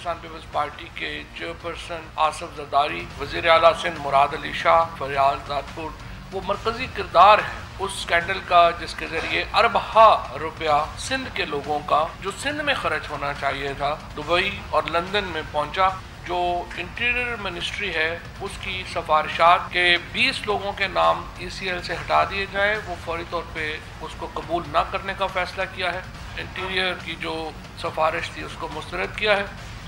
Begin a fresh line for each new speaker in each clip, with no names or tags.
Pakistan Peoples party کے chairperson Asif Zardari, وزیر اعلیٰ سندھ مراد علی شاہ، فریال زادپور، وہ مرکزی کردار ہے اس سکینڈل کا جس کے ذریعے اربہ روپیہ سندھ کے لوگوں کا جو سندھ میں خرچ ہونا چاہیے تھا دبئی اور لندن میں پہنچا۔ جو انٹیریئر منسٹری ہے اس کی سفارشات کے 20 لوگوں کے نام ECL سے ہٹا دیے جائے، وہ فوری طور پہ اس کو قبول نہ کرنے کا فیصلہ کیا ہے۔ انٹیریئر کی جو سفارش تھی اس کو مسترد کیا ہے۔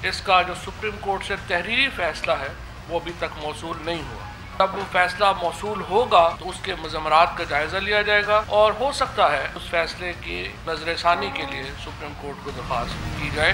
اس کا جو سپریم کورٹ سے تحریری فیصلہ ہے وہ ابھی تک موصول نہیں ہوا۔ جب وہ فیصلہ موصول ہوگا تو اس کے مضمرات کا جائزہ لیا جائے گا اور ہو سکتا ہے اس فیصلے کی نظر ثانی کے لیے سپریم کورٹ کو درخواست کی جائے۔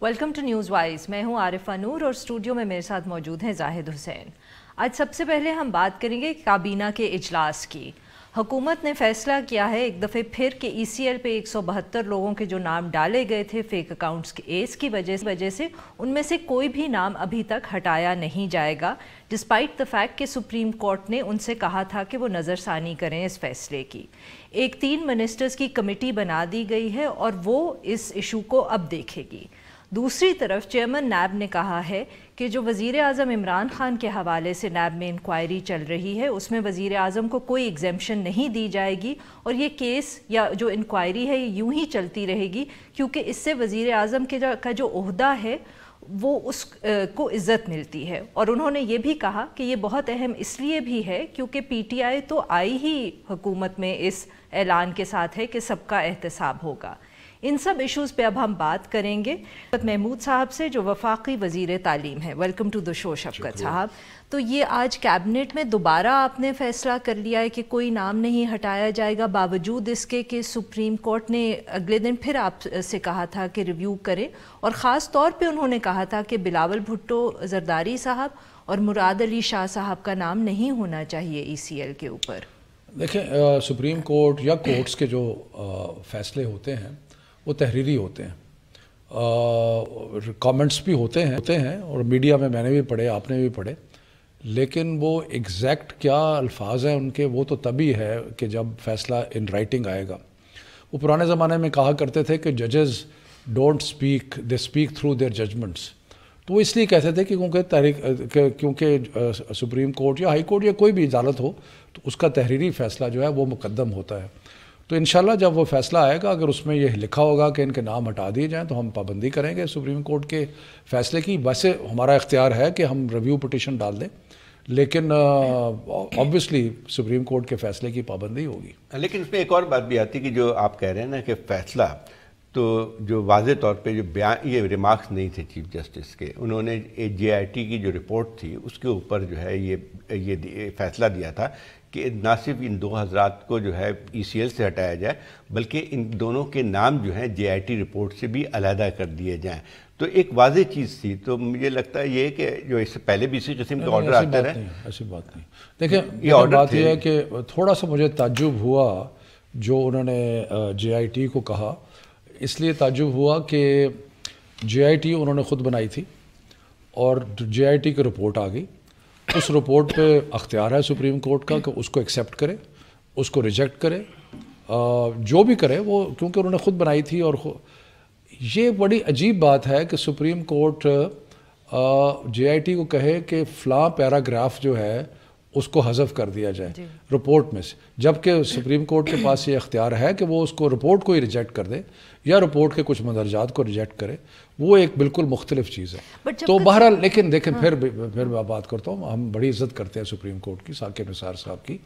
ویلکم ٹو نیوز وائز، میں ہوں عارفہ نور اور اسٹوڈیو میں میرے ساتھ موجود ہیں زاہد حسین۔ آج سب سے پہلے ہم بات کریں گے کابینہ کے اجلاس کی۔ حکومت نے فیصلہ کیا ہے ایک دفعہ پھر کہ ECL پہ 172 لوگوں کے جو نام ڈالے گئے تھے فیک اکاؤنٹس کے ایس کی وجہ سے ان میں سے کوئی بھی نام ابھی تک ہٹایا نہیں جائے گا، ڈسپائٹ دا فیکٹ کہ سپریم کورٹ نے ان سے کہا تھا کہ وہ نظر ثانی کریں اس فیصلے کی۔ ایک 3 منسٹرز کی کمیٹی بنا دی گئی ہے اور وہ اس ایشو کو اب دیکھے گی۔ دوسری طرف چیئرمین نیب نے کہا ہے کہ جو وزیر اعظم عمران خان کے حوالے سے نیب میں انکوائری چل رہی ہے اس میں وزیر اعظم کو کوئی ایگزیمپشن نہیں دی جائے گی اور یہ کیس یا جو انکوائری ہے یہ یوں ہی چلتی رہے گی، کیونکہ اس سے وزیر اعظم کا جو عہدہ ہے وہ اس کو عزت ملتی ہے۔ اور انہوں نے یہ بھی کہا کہ یہ بہت اہم اس لیے بھی ہے کیونکہ PTI تو آئی ہی حکومت میں اس اعلان کے ساتھ ہے کہ سب کا احتساب ہوگا۔ ان سب ایشوز پہ اب ہم بات کریں گے محمود صاحب سے جو وفاقی وزیر تعلیم ہے۔ ویلکم ٹو دا شو شفقت صاحب۔ تو یہ آج کیبنٹ میں دوبارہ آپ نے فیصلہ کر لیا ہے کہ کوئی نام نہیں ہٹایا جائے گا باوجود اس کے کہ سپریم کورٹ نے اگلے دن پھر آپ سے کہا تھا کہ ریویو کریں، اور خاص طور پہ انہوں نے کہا تھا کہ بلاول بھٹو زرداری صاحب اور مراد علی شاہ صاحب کا نام نہیں ہونا چاہیے ECL کے اوپر؟
دیکھیں سپریم کورٹ یا کورٹس کے جو فیصلے ہوتے ہیں وہ تحریری ہوتے ہیں، کامنٹس بھی ہوتے ہیں اور میڈیا میں نے بھی پڑھے، آپ نے بھی پڑھے، لیکن وہ ایگزیکٹ کیا الفاظ ہیں ان کے وہ تو تبھی ہے کہ جب فیصلہ ان رائٹنگ آئے گا۔ وہ پرانے زمانے میں کہا کرتے تھے کہ ججز don't speak, they speak through their judgments, تو وہ اس لیے کہتے تھے کہ کیونکہ سپریم کورٹ یا ہائی کورٹ یا کوئی بھی عدالت ہو تو اس کا تحریری فیصلہ جو ہے وہ مقدم ہوتا ہے۔ تو انشاءاللہ جب وہ فیصلہ آئے گا اگر اس میں یہ لکھا ہوگا کہ ان کے نام ہٹا دیے جائیں تو ہم پابندی کریں گے سپریم کورٹ کے فیصلے کی۔ ویسے ہمارا اختیار ہے کہ ہم ریویو پٹیشن ڈال دیں، لیکن آبویسلی سپریم کورٹ کے فیصلے کی پابندی ہوگی۔
لیکن اس میں ایک اور بات بھی آتی ہے کہ جو آپ کہہ رہے ہیں نا کہ فیصلہ تو جو واضح طور پہ جو بیان یہ ریمارکس نہیں تھے چیف جسٹس کے، انہوں نے JIT کی جو رپورٹ تھی اس کے اوپر جو ہے یہ فیصلہ دیا تھا کہ نہ صرف ان 2 حضرات کو جو ہے ECL سے ہٹایا جائے بلکہ ان دونوں کے نام جو ہیں JIT رپورٹ سے بھی علیحدہ کر دیے جائیں، تو ایک واضح چیز تھی۔ تو مجھے لگتا ہے یہ کہ جو اس سے پہلے بھی اسی قسم کے آرڈر آتے رہے،
ایسی بات نہیں۔ دیکھیں یہ بات یہ ہے کہ تھوڑا سا مجھے تعجب ہوا جو انہوں نے JIT کو کہا، اس لیے تعجب ہوا کہ JIT انہوں نے خود بنائی تھی اور JIT کی رپورٹ آ گئی، اس رپورٹ پہ اختیار ہے سپریم کورٹ کا کہ اس کو ایکسیپٹ کرے، اس کو ریجیکٹ کرے، جو بھی کرے وہ، کیونکہ انہوں نے خود بنائی تھی۔ اور یہ بڑی عجیب بات ہے کہ سپریم کورٹ JIT کو کہے کہ فلاں پیراگراف جو ہے اس کو حذف کر دیا جائے رپورٹ میں سے، جبکہ سپریم کورٹ کے پاس یہ اختیار ہے کہ وہ اس کو رپورٹ کو ہی ریجیکٹ کر دے یا رپورٹ کے کچھ مندرجات کو ریجیکٹ کرے، وہ ایک بالکل مختلف چیز ہے۔ تو بہرحال لیکن دیکھیں پھر میں بات کرتا ہوں، ہم بڑی عزت کرتے ہیں سپریم کورٹ کی، ثاقب نثار صاحب کی،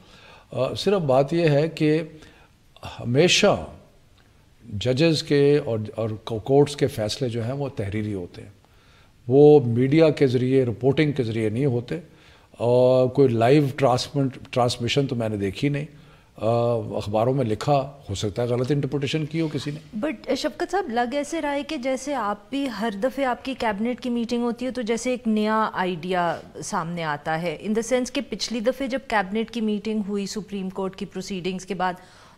صرف بات یہ ہے کہ ہمیشہ ججز کے اور کورٹس کے فیصلے جو ہیں وہ تحریری ہوتے ہیں، وہ میڈیا کے ذریعے رپورٹنگ کے ذریعے نہیں ہوتے، اور کوئی لائیو ٹرانسمیشن تو میں نے دیکھی نہیں، اخباروں میں لکھا، ہو سکتا ہے غلط انٹرپریٹیشن کی ہو کسی نے۔
بٹ شفقت صاحب لگ ایسے رہا ہے کہ جیسے آپ بھی ہر دفعہ آپ کی کیبنٹ کی میٹنگ ہوتی ہے تو جیسے ایک نیا آئیڈیا سامنے آتا ہے، ان دا سینس کہ پچھلی دفعہ جب کیبنٹ کی میٹنگ ہوئی سپریم کورٹ کی پروسیڈنگز کے بعد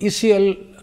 ECL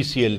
ECL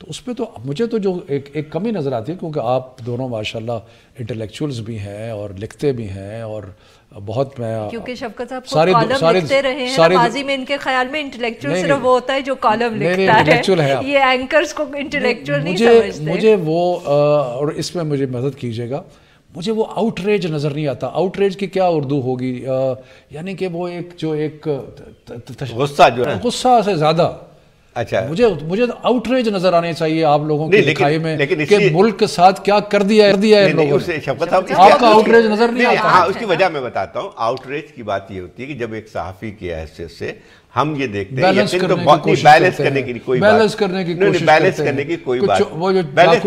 تو اس پہ تو مجھے تو جو ایک کمی نظر آتی ہے، کیونکہ آپ دونوں ماشاءاللہ انٹلیکچوئلز بھی ہیں اور لکھتے بھی ہیں، اور بہت میں
کیونکہ شفقت صاحب کو کالم لکھتے رہے ہیں، ماضی میں ان کے خیال میں انٹلیکچوئل صرف وہ ہوتا ہے جو کالم لکھتا ہے، یہ اینکرز کو انٹلیکچوئل نہیں سمجھتے.
مجھے وہ اور اس میں مجھے مدد کیجیے گا، مجھے وہ آؤٹ ریج نظر نہیں آتا. آؤٹ ریج کی کیا اردو ہوگی؟ یعنی کہ وہ ایک غصہ سے زیادہ.
اچھا،
مجھے آؤٹ ریج نظر آنے چاہیے آپ لوگوں کی لکھائی میں کہ ملک کے ساتھ کیا کر دیا ہے لوگوں نے. آپ کا آؤٹ ریج نظر نہیں آتا.
ہاں، اس کی وجہ میں بتاتا ہوں. آؤٹ ریج کی بات یہ ہوتی ہے کہ جب ایک صحافی کی حیثیت سے ہم یہ دیکھتے ہیں بیلنس کرنے کی کوئی بات،
وہ جو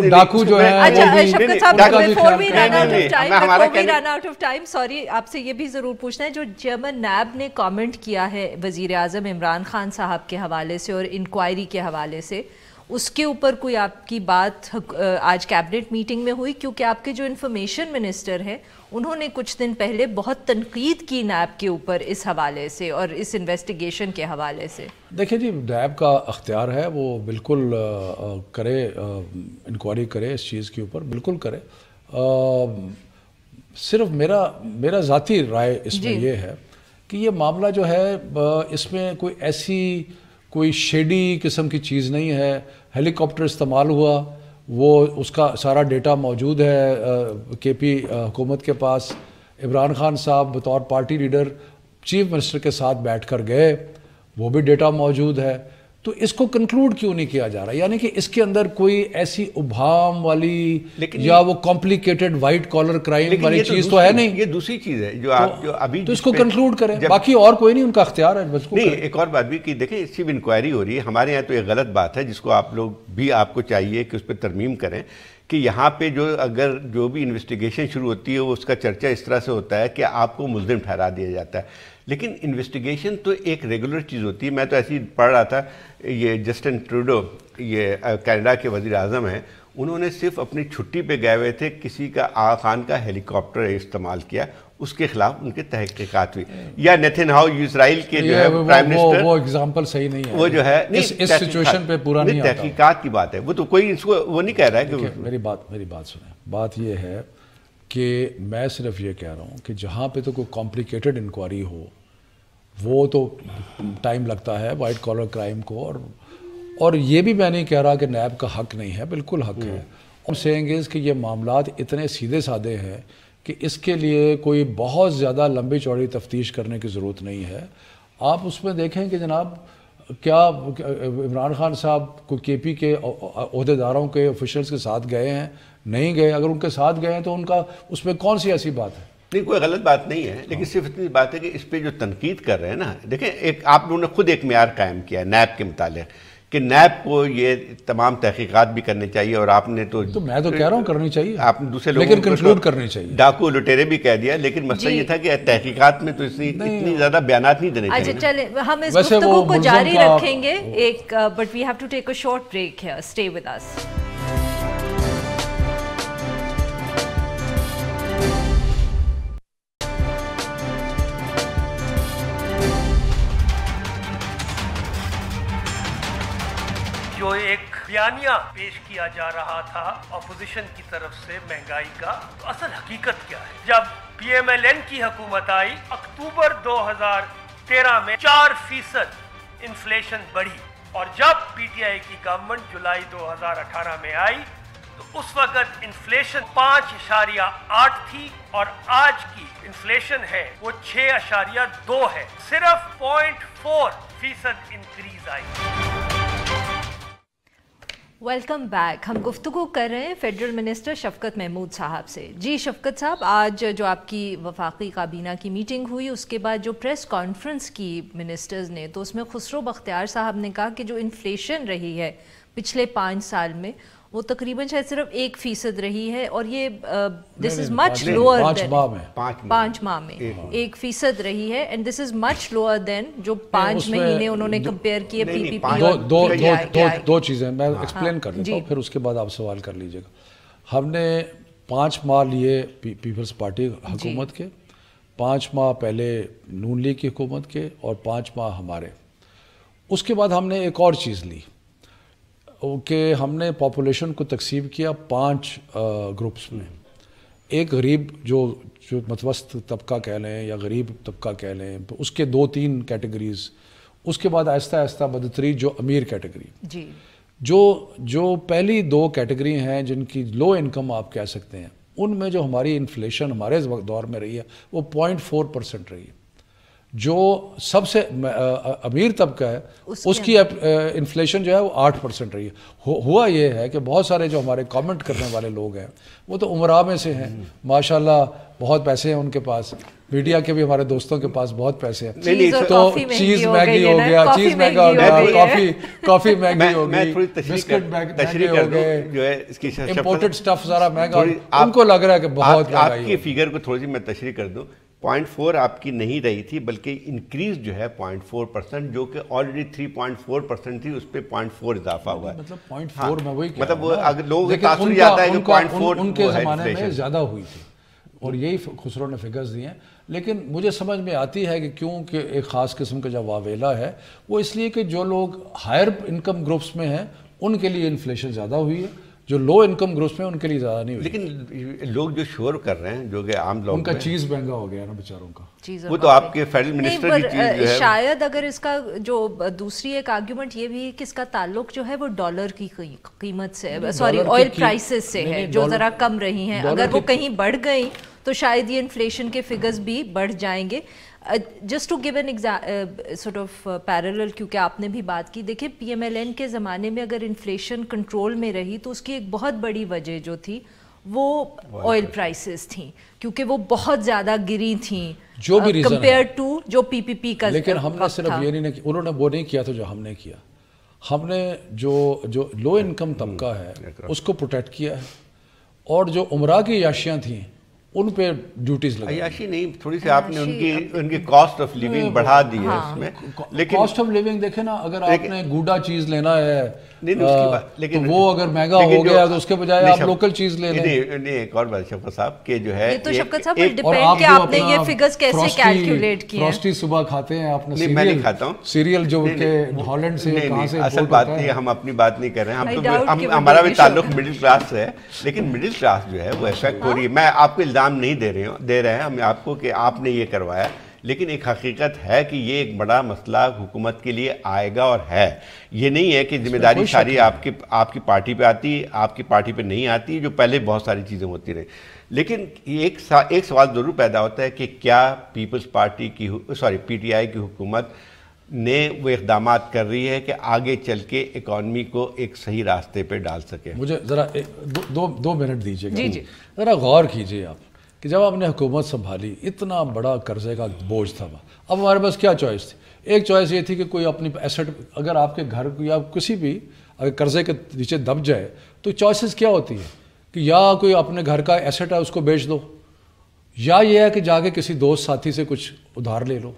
ڈاکو جو ہے. اچھا شفقت صاحب، before we run out of time, sorry آپ سے یہ بھی ضرور پوچھنا ہے، جو چیئرمین نیب نے کامنٹ کیا ہے وزیر اعظم عمران خان صاحب کے حوالے سے اور انکوائری کے حوالے سے، اس کے اوپر کوئی آپ کی بات آج کیبنٹ میٹنگ میں ہوئی؟ کیونکہ آپ کے جو انفارمیشن منسٹر ہیں انہوں نے کچھ دن پہلے بہت تنقید کی نیب کے اوپر اس حوالے سے اور اس انویسٹیگیشن کے حوالے سے.
دیکھیں جی، نیب کا اختیار ہے، وہ بالکل کرے، انکوائری کرے اس چیز کے اوپر، بالکل کرے. صرف میرا ذاتی رائے اس میں یہ ہے کہ یہ معاملہ جو ہے اس میں کوئی شیڈی قسم کی چیز نہیں ہے. ہیلی کاپٹر استعمال ہوا، وہ اس کا سارا ڈیٹا موجود ہے کے پی حکومت کے پاس. عمران خان صاحب بطور پارٹی لیڈر چیف منسٹر کے ساتھ بیٹھ کر گئے، وہ بھی ڈیٹا موجود ہے. تو اس کو کنکلوڈ کیوں نہیں کیا جا رہا؟ یعنی کہ اس کے اندر کوئی ایسی ابہام والی یا وہ کمپلیکیٹڈ وائٹ کالر کرائم والی چیز تو ہے نہیں.
یہ دوسری چیز ہے جو آپ جو ابھی
تو اس کو کنکلوڈ کریں، باقی اور کوئی نہیں، ان کا اختیار ہے.
نہیں، ایک اور بات بھی کہ دیکھیں صرف انکوائری ہو رہی ہے ہمارے یہاں، تو یہ غلط بات ہے جس کو آپ لوگ بھی آپ کو چاہیے کہ اس پہ ترمیم کریں کہ یہاں پہ اگر جو بھی انویسٹیگیشن شروع ہوتی ہے وہ اس کا چرچا اس طرح سے ہوتا ہے کہ آپ کو ملزم ٹھہرا دیا جاتا ہے. لیکن انویسٹیگیشن تو ایک ریگولر چیز ہوتی ہے. میں تو ایسی پڑھ رہا تھا، یہ جسٹن ٹروڈو یہ کینیڈا کے وزیر اعظم ہیں، انہوں نے صرف اپنی چھٹی پہ گئے ہوئے تھے، کسی کا آغا خان کا ہیلی کاپٹر استعمال کیا، اس کے خلاف ان کے تحقیقات ہوئی. یا نیتن ہاؤ اسرائیل کے جو ہے پرائم منسٹر،
وہ ایگزامپل صحیح نہیں ہے،
وہ جو ہے
اس سچویشن پہ پورا نہیں آتا.
تحقیقات کی بات ہے، وہ تو کوئی اس کو وہ نہیں کہہ رہا ہے کہ
میری بات سنیں. بات یہ ہے کہ میں صرف یہ کہہ رہا ہوں کہ جہاں پہ تو کوئی کمپلیکیٹڈ انکوائری ہو وہ تو ٹائم لگتا ہے وائٹ کالر کرائم کو. اور یہ بھی میں نہیں کہہ رہا کہ نیب کا حق نہیں ہے، بالکل حق ہے. اور سینگ از کہ یہ معاملات اتنے سیدھے سادے ہیں کہ اس کے لیے کوئی بہت زیادہ لمبی چوڑی تفتیش کرنے کی ضرورت نہیں ہے. آپ اس میں دیکھیں کہ جناب کیا عمران خان صاحب کو کے پی کے عہدیداروں کے آفیشلز کے ساتھ گئے ہیں؟ نہیں گئے. اگر ان کے ساتھ گئے ہیں تو ان کا اس میں کون سی ایسی بات ہے؟
نہیں، کوئی غلط بات نہیں ہے، لیکن صرف اتنی بات ہے کہ اس پہ جو تنقید کر رہے ہیں نا، دیکھیں آپ لوگوں نے خود ایک معیار قائم کیا ہے نیب کے متعلق کہ نیب کو یہ تمام تحقیقات بھی کرنے چاہیے، اور آپ نے تو
میں تو کہہ رہا ہوں کرنی چاہیے،
آپ نے دوسرے لوگوں
لیکن کنکلوڈ کرنی چاہیے.
ڈاکو لٹیرے بھی کہہ دیا، لیکن مسئلہ یہ تھا کہ تحقیقات میں تو اتنی زیادہ بیانات نہیں دینے چاہیے.
اچھا چلیں، ہم اس گفتگو کو جاری رکھیں گے ایک، but we have to take a short break here. Stay with us.
جو ایک بیانیہ پیش کیا جا رہا تھا اپوزیشن کی طرف سے مہنگائی کا، تو اصل حقیقت کیا ہے؟ جب پی ایم ایل این کی حکومت آئی اکتوبر 2013 میں 4% انفلیشن بڑھی، اور جب پی ٹی آئی کی گورنمنٹ جولائی 2018 میں آئی تو اس وقت انفلیشن 5.8 تھی، اور آج کی انفلیشن ہے وہ 6.2 ہے. صرف 0.4% انکریز آئی.
Welcome back. ہم گفتگو کر رہے ہیں فیڈرل منسٹر شفقت محمود صاحب سے. جی شفقت صاحب، آج جو آپ کی وفاقی کابینہ کی میٹنگ ہوئی اس کے بعد جو پریس کانفرنس کی منسٹرز نے، تو اس میں خسرو بختیار صاحب نے کہا کہ جو انفلیشن رہی ہے پچھلے 5 سال میں وہ تقریباً شاید صرف 1% رہی ہے، اور یہ دس از مچ لوور دین 5 ماہ میں 1% رہی ہے، and this is much lower than جو 5 مہینے انہوں نے کمپیئر کیے پی پی پی.
دو چیزیں میں ایکسپلین کر دیتا ہوں، پھر اس کے بعد آپ سوال کر لیجیے گا. ہم نے 5 ماہ لیے پیپلز پارٹی حکومت کے، 5 ماہ پہلے نون لیگ کی حکومت کے، اور 5 ماہ ہمارے. اس کے بعد ہم نے ایک اور چیز لی، کہ ہم نے پاپولیشن کو تقسیم کیا 5 گروپس میں. ایک غریب جو متوسط طبقہ کہہ لیں یا غریب طبقہ کہہ لیں, اس کے 2-3 کیٹیگریز. اس کے بعد آہستہ آہستہ بدترین جو امیر کیٹیگری.
جی.
جو پہلی 2 کیٹیگری ہیں جن کی لو انکم آپ کہہ سکتے ہیں, ان میں جو ہماری انفلیشن ہمارے دور میں رہی ہے وہ 0.4% رہی ہے. جو سب سے امیر طبقہ ہے اس کی انفلیشن جو ہے وہ 8% رہی ہے. ہوا یہ ہے کہ بہت سارے جو ہمارے کامنٹ کرنے والے لوگ ہیں وہ تو عمرا میں سے ہیں, ماشاءاللہ بہت پیسے ہیں ان کے پاس, میڈیا کے بھی ہمارے دوستوں کے پاس بہت پیسے ہیں, تو چیز مہنگی ہو گیا, چیز مہنگا ہو گیا, کافی مہنگی ہو گئی, بسکٹ مہنگے ہو گئے,
جو ہے اس کی
امپورٹڈ سٹف سارا مہنگا. ان کو لگ رہا ہے کہ بہت
آپ کی فگر کو تھوڑی سی میں تشریح کر دوں. 0.4 آپ کی نہیں رہی تھی بلکہ انکریز جو ہے 0.4%, جو کہ آلریڈی 3.4% تھی, اس پہ 0.4 اضافہ ہوا ہے.
مطلب 0.4 میں وہی
مطلب اگر لوگوں کے تاثر یہ آتا ہے کہ 0.4
ان کے زمانے میں زیادہ ہوئی تھی, اور یہی خسرو نے فگرز دی ہیں. لیکن مجھے سمجھ میں آتی ہے کہ کیوں کہ ایک خاص قسم کا جو واویلا ہے وہ اس لیے کہ جو لوگ ہائر انکم گروپس میں ہیں ان کے لیے انفلیشن زیادہ ہوئی ہے, جو لو انکم گروپس میں ان کے لیے زیادہ نہیں ہوئی.
لیکن لوگ جو شور کر رہے ہیں, جو کہ عام لوگ,
ان کا چیز مہنگا ہو گیا نا بیچاروں کا,
وہ تو آپ کے فیڈرل منسٹر کی چیز جو ہے.
شاید اگر اس کا جو دوسری ایک آرگیومنٹ یہ بھی ہے کہ اس کا تعلق جو ہے وہ ڈالر کی قیمت سے, سوری آئل پرائسز سے ہے, جو ذرا کم رہی ہیں. اگر وہ کہیں بڑھ گئی تو شاید یہ انفلیشن کے فگرز بھی بڑھ جائیں گے. Just to give an sort of parallel, کیونکہ آپ نے بھی بات کی, دیکھیں پی ایم ایل این کے زمانے میں اگر انفلیشن کنٹرول میں رہی تو اس کی ایک بہت بڑی وجہ جو تھی وہ آئل پرائسز تھیں, کیونکہ وہ بہت زیادہ گری تھیں
جو بھی ریزن
کمپیئر ٹو جو پی پی پی کا.
لیکن ہم نے صرف یہ نہیں, انہوں نے وہ نہیں کیا تھا جو ہم نے کیا. ہم نے جو لو انکم طبقہ ہے اس کو پروٹیکٹ کیا ہے, اور جو عمرہ کی عیاشیاں تھیں ان پہ ڈیوٹیز لگائی.
عیاشی نہیں, تھوڑی سی آپ نے ان کی کاسٹ آف لیونگ بڑھا دی ہے اس میں.
لیکن کاسٹ آف لیونگ دیکھیں نا, اگر آپ نے گوڈا چیز لینا ہے تو وہ اگر مہنگا ہو گیا تو اس کے بجائے آپ لوکل چیز لے لیں.
نہیں, ایک اور بات شفقت صاحب کہ جو ہے,
یہ تو شفقت صاحب ڈیپینڈ کہ آپ نے یہ فگرز کیسے کیلکولیٹ کیے.
فراسٹی صبح کھاتے ہیں آپ نے,
میں نہیں کھاتا ہوں
سیریل جو کہ ہالینڈ سے کہاں سے.
اصل بات نہیں, ہم اپنی بات نہیں کر رہے ہیں, ہمارا بھی تعلق مڈل کلاس سے ہے, لیکن مڈل کلاس جو ہے وہ افیکٹ ہو رہی ہے. میں آپ کو الزام نہیں دے رہے ہیں ہم آپ کو کہ آپ نے یہ کروایا, لیکن ایک حقیقت ہے کہ یہ ایک بڑا مسئلہ حکومت کے لیے آئے گا اور ہے. یہ نہیں ہے کہ ذمہ داری ساری آپ کی پارٹی پہ آتی, آپ کی پارٹی پہ نہیں آتی, جو پہلے بہت ساری چیزیں ہوتی رہیں. لیکن ایک سوال ضرور پیدا ہوتا ہے کہ کیا پیپلز پارٹی کی پی ٹی آئی کی حکومت نے وہ اقدامات کر رہی ہے کہ آگے چل کے اکانومی کو ایک صحیح راستے پہ ڈال سکے.
مجھے ذرا 2 منٹ دیجیے گا, ذرا غور کیجیے آپ کہ جب آپ نے حکومت سنبھالی اتنا بڑا قرضے کا بوجھ تھا, اب ہمارے پاس کیا چوائس تھی؟ ایک چوائس یہ تھی کہ کوئی اپنی ایسٹ, اگر آپ کے گھر یا کسی بھی اگر قرضے کے نیچے دب جائے تو چوائسز کیا ہوتی ہے کہ یا کوئی اپنے گھر کا ایسٹ ہے اس کو بیچ دو, یا یہ ہے کہ جا کے کسی دوست ساتھی سے کچھ ادھار لے لو.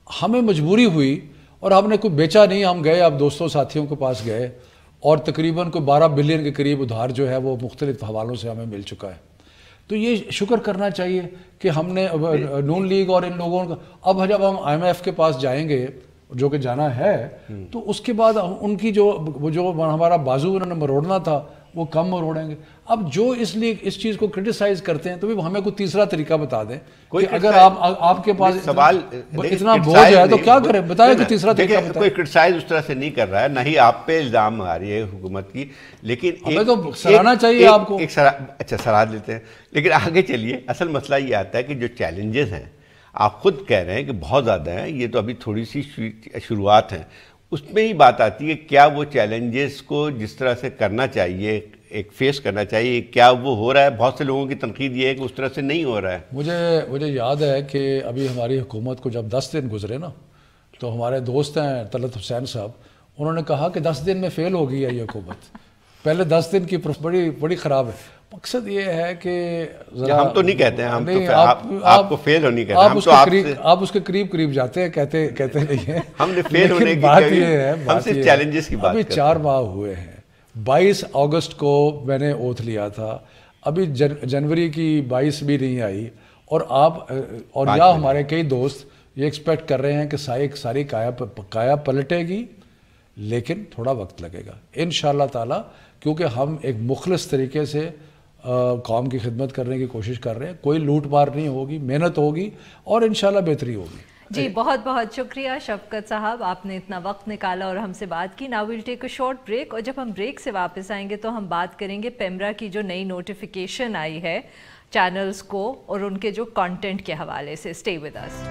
ہمیں مجبوری ہوئی اور ہم نے کوئی بیچا نہیں, ہم گئے اب دوستوں ساتھیوں کے پاس گئے اور تقریباً کوئی 12 بلین کے قریب ادھار جو ہے وہ مختلف حوالوں سے ہمیں مل چکا ہے. تو یہ شکر کرنا چاہیے کہ ہم نے نون لیگ اور ان لوگوں کا, اب جب ہم آئی ایم ایف کے پاس جائیں گے جو کہ جانا ہے, تو اس کے بعد ان کی جو ہمارا بازو انہوں نے مروڑنا تھا وہ کم مروڑیں گے. اب جو اس لیے اس چیز کو کرٹیسائز کرتے ہیں تو بھی ہمیں کوئی تیسرا طریقہ بتا دیں کہ اگر آپ کے پاس
سوال
اتنا بوجھ ہے تو کیا کریں, بتائیں کہ تیسرا طریقہ بتائیں.
کوئی کرٹیسائز اس طرح سے نہیں کر رہا ہے, نہ ہی آپ پہ الزام آ رہی ہے حکومت کی, لیکن
ہمیں تو سراہنا چاہیے آپ کو.
اچھا سراہ دیتے ہیں, لیکن آگے چلیے. اصل مسئلہ یہ آتا ہے کہ جو چیلنجز ہیں آپ خود کہہ رہے ہیں کہ بہت زیادہ ہیں, یہ تو ابھی تھوڑی سی شروعات ہیں, اس میں ہی بات آتی ہے کیا وہ چیلنجز کو جس طرح سے کرنا چاہیے, ایک فیس کرنا چاہیے, کیا وہ ہو رہا ہے؟ بہت سے لوگوں کی تنقید یہ ہے کہ اس طرح سے نہیں ہو رہا ہے.
مجھے یاد ہے کہ ابھی ہماری حکومت کو جب 10 دن گزرے نا, تو ہمارے دوست ہیں طلعت حسین صاحب, انہوں نے کہا کہ 10 دن میں فیل ہو گئی ہے یہ حکومت, پہلے 10 دن کی بڑی خراب ہے. مقصد یہ ہے کہ
ہم تو نہیں کہتے ہیں, ہم تو آپ کو فیل ہونی کہتے ہیں,
آپ اس کے قریب جاتے ہیں, کہتے نہیں ہیں.
ہم نے فیل ہونے کی
بات یہ ہے,
ہم صرف چیلنجز کی بات
ابھی 4 ماہ ہوئے ہیں. 22 اگست کو میں نے اوتھ لیا تھا, ابھی جنوری کی 22 بھی نہیں آئی, اور یا ہمارے کئی دوست یہ ایکسپیکٹ کر رہے ہیں کہ ساری کایا پلٹے گی, لیکن تھوڑا وقت لگے گا انشاءاللہ تعالیٰ، کیونکہ ہم ایک مخلص طریقے سے قوم کی خدمت کرنے کی کوشش کر رہے ہیں. کوئی لوٹ مار نہیں ہوگی، محنت ہوگی اور انشاءاللہ بہتری ہوگی.
جی بہت بہت شکریہ شفقت صاحب، آپ نے اتنا وقت نکالا اور ہم سے بات کی. Now we'll take a short break, اور جب ہم بریک سے واپس آئیں گے تو ہم بات کریں گے پیمرا کی جو نئی نوٹیفیکیشن آئی ہے چینلز کو اور ان کے جو کانٹینٹ کے حوالے سے. Stay with us.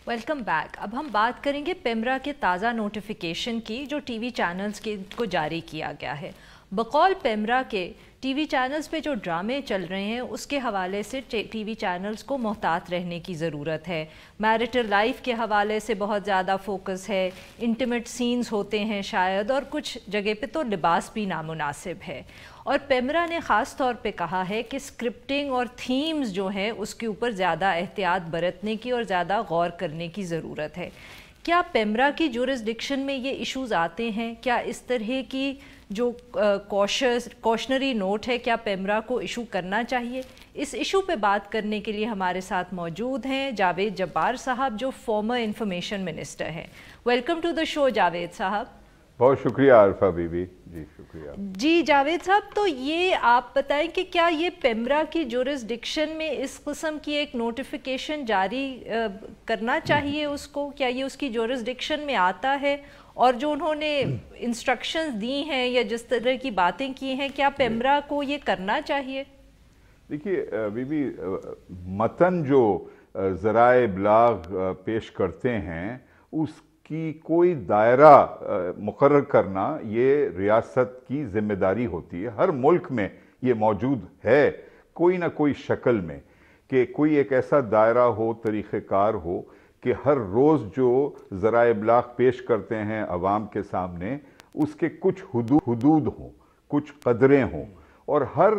Welcome back. اب ہم بات کریں گے پیمرا کے تازہ نوٹیفیکیشن کی جو ٹی وی چینلز کو جاری کیا گیا ہے. بقول پیمرا کے ٹی وی چینلز پہ جو ڈرامے چل رہے ہیں اس کے حوالے سے ٹی وی چینلز کو محتاط رہنے کی ضرورت ہے. میرٹل لائف کے حوالے سے بہت زیادہ فوکس ہے، انٹیمیٹ سینز ہوتے ہیں شاید، اور کچھ جگہ پہ تو لباس بھی نامناسب ہے. اور پیمرا نے خاص طور پہ کہا ہے کہ اسکرپٹنگ اور تھیمز جو ہیں اس کے اوپر زیادہ احتیاط برتنے کی اور زیادہ غور کرنے کی ضرورت ہے. کیا پیمرا کی جورسڈکشن میں یہ ایشوز آتے ہیں؟ کیا اس طرح کی جو کوشنری نوٹ ہے کیا پیمرا کو ایشو کرنا چاہیے؟ اس ایشو پہ بات کرنے کے لیے ہمارے ساتھ موجود ہیں جاوید جبار صاحب جو فارمر انفارمیشن منسٹر ہیں. ویلکم ٹو دا شو جاوید صاحب.
بہت شکریہ عارفہ بی بی. جی شکریہ.
جی جاوید صاحب، تو یہ آپ بتائیں کہ کیا یہ پیمرا کی جورسڈکشن میں اس قسم کی ایک نوٹیفیکیشن جاری کرنا چاہیے اس کو؟ کیا یہ اس کی جورسڈکشن میں آتا ہے؟ اور جو انہوں نے انسٹرکشنز دی ہیں یا جس طرح کی باتیں کی ہیں، کیا پیمرا کو یہ کرنا چاہیے؟
دیکھیے بی بی، متن جو ذرائع ابلاغ پیش کرتے ہیں اس کی کوئی دائرہ مقرر کرنا یہ ریاست کی ذمہ داری ہوتی ہے. ہر ملک میں یہ موجود ہے کوئی نہ کوئی شکل میں کہ کوئی ایک ایسا دائرہ ہو، طریقہ کار ہو کہ ہر روز جو ذرائع ابلاغ پیش کرتے ہیں عوام کے سامنے اس کے کچھ حدود ہوں، کچھ قدریں ہوں. اور ہر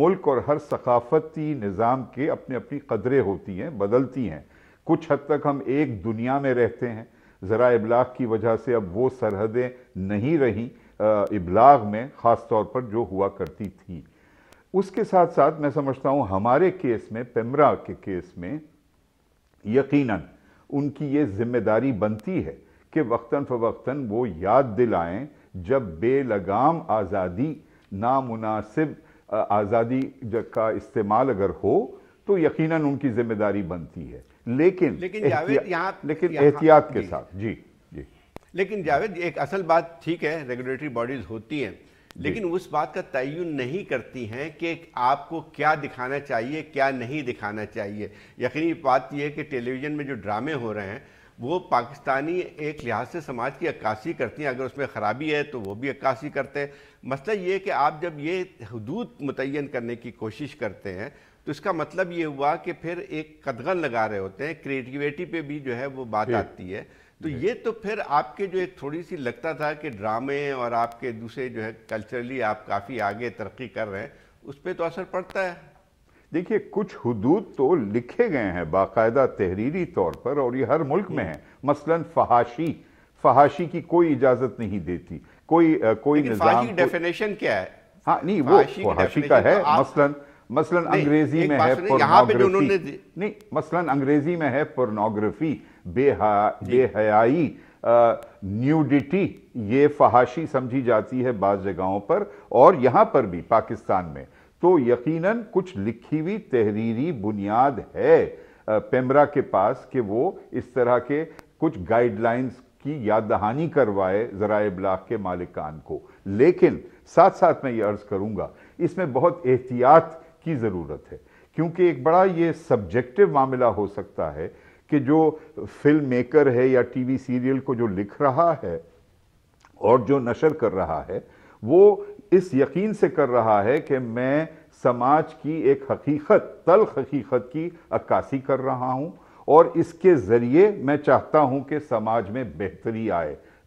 ملک اور ہر ثقافتی نظام کے اپنی اپنی قدریں ہوتی ہیں، بدلتی ہیں. کچھ حد تک ہم ایک دنیا میں رہتے ہیں، ذرائع ابلاغ کی وجہ سے اب وہ سرحدیں نہیں رہی ابلاغ میں، خاص طور پر جو ہوا کرتی تھی. اس کے ساتھ ساتھ میں سمجھتا ہوں ہمارے کیس میں، پیمرا کے کیس میں، یقیناً ان کی یہ ذمہ داری بنتی ہے کہ وقتاً فوقتاً وہ یاد دلائیں جب بے لگام آزادی، نامناسب آزادی کا استعمال اگر ہو تو یقیناً ان کی ذمہ داری بنتی ہے، لیکن احتیاط کے ساتھ. جی جی.
لیکن جاوید، ایک اصل بات ٹھیک ہے، ریگولیٹری باڈیز ہوتی ہیں لیکن اس بات کا تعین نہیں کرتی ہیں کہ آپ کو کیا دکھانا چاہیے، کیا نہیں دکھانا چاہیے. یقینی بات یہ ہے کہ ٹیلی ویژن میں جو ڈرامے ہو رہے ہیں وہ پاکستانی ایک لحاظ سے سماج کی عکاسی کرتی ہیں. اگر اس میں خرابی ہے تو وہ بھی عکاسی کرتے ہیں. مسئلہ یہ ہے کہ آپ جب یہ حدود متعین کرنے کی کوشش کرتے ہیں تو اس کا مطلب یہ ہوا کہ پھر ایک قدغن لگا رہے ہوتے ہیں، کریٹیویٹی پہ بھی جو ہے وہ بات آتی ہے. تو یہ تو پھر آپ کے جو ایک تھوڑی سی لگتا تھا کہ ڈرامے اور آپ کے دوسرے جو ہے کلچرلی آپ کافی آگے ترقی کر رہے ہیں، اس پہ تو اثر پڑتا ہے.
دیکھیے کچھ حدود تو لکھے گئے ہیں باقاعدہ تحریری طور پر، اور یہ ہر ملک میں ہیں. مثلاً فحاشی کی کوئی اجازت نہیں دیتی، کوئی نظام.
فحاشی ڈیفینیشن کیا ہے؟
ہاں نہیں، وہ فحاشی کا ہے. مثلاً انگریزی میں ہے پورنوگرافی. نہیں، مثلاً انگریزی میں ہے پورنوگرافی، بے حیائی، نیوڈیٹی. یہ فحاشی سمجھی جاتی ہے بعض جگہوں پر، اور یہاں پر بھی پاکستان میں. تو یقیناً کچھ لکھی ہوئی تحریری بنیاد ہے پیمرا کے پاس کہ وہ اس طرح کے کچھ گائیڈ لائنز کی یاد دہانی کروائے ذرائع ابلاغ کے مالکان کو. لیکن ساتھ ساتھ میں یہ عرض کروں گا اس میں بہت احتیاط کی ضرورت ہے، کیونکہ ایک بڑا یہ سبجیکٹو معاملہ ہو سکتا ہے کہ جو فلم میکر ہے یا ٹی وی سیریل کو جو لکھ رہا ہے اور جو نشر کر رہا ہے وہ اس یقین سے کر رہا ہے کہ میں سماج کی ایک حقیقت، تلخ حقیقت کی عکاسی کر رہا ہوں اور اس کے ذریعے میں چاہتا ہوں کہ سماج میں بہتری آئے.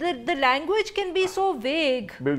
the language can be so vague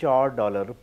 $4